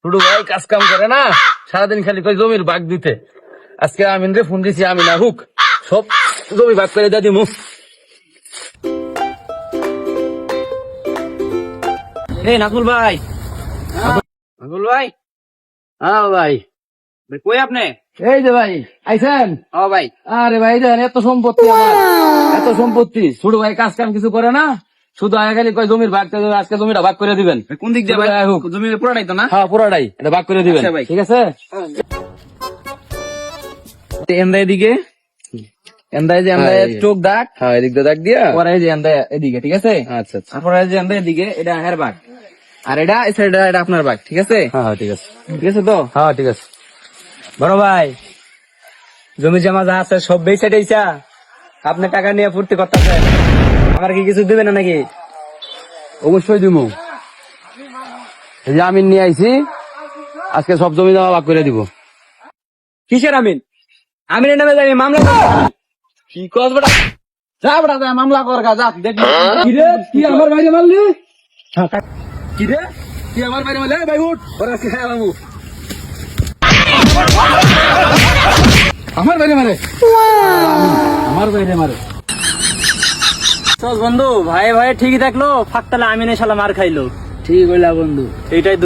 ছোট ভাই কাজ কাম করে না, সারাদিন খালি কই জমির ভাগ দিতে। আজকে আমিন রে ফোন দিছি, আমি না হুক সব জমি ভাগ করে দিয়ে দিমু। এই নাকুল ভাই, নাকুল ভাই, হ্যাঁ ভাই, ভাই কই আপনি? এই যে ভাই আইছেন। ও ভাই, আরে ভাই দেন, এত সম্পত্তি আমার, এত সম্পত্তি। ছোট ভাই কাজ কাম কিছু করে না, শুধু আয়া খালি কয় জমির ভাগ, আজকে জমিটা ভাগ করে দিবেন। কোন দিক দিয়ে ভাই? হুক জমি পুরাটাই তো না? হ্যাঁ পুরাটাই, এটা ভাগ করে দিবেন। আচ্ছা ভাই। ঠিক আছে। এন্দাই এদিকে, এন্দাই যে এন্দাই চোখ দাগ, হ্যাঁ এদিক দিয়ে দাগ দিয়া, পরে এই যে এন্দাই এদিকে। ঠিক আছে। আচ্ছা আচ্ছা। তারপরে এই যে এন্দাই এদিকে, এটা এর ভাগ, আর এটা এই সাইডে এটা আপনার ভাগ। ঠিক আছে। হ্যাঁ ঠিক আছে। ঠিক আছে তো? হ্যাঁ ঠিক আছে। বড় ভাই, জমি জমা যা আছে সব বেচে টেচা আপনি টাকা নিয়ে ফুর্তি করতেছেন, আমার কি কিছু দিবেন না নাকি? অবশ্যই দিমু। এই যে আমিন নিয়ে আইছি, আজকে সব জমি জমা ভাগ করে দিব। কিসের আমিন? আমিনের নামে যাই মামলা করব। কি কস বেটা? যা বেটা যা, মামলা কর গা, যা দেখবি। কি রে, কি আমার বাইরে মারলি? কি রে, কি আমার বাইরে মারলি? এই ভাই উঠ, ওরা আজকে খাই বাবু। আমার বাইরে মারে, আমার বাইরে মারে। চল বন্ধু, ভাই ভাই ঠিকই থাকলো, ফাঁকতালে আমিনে শালা মার খাইলো। ঠিক হইলা বন্ধু। এইটাই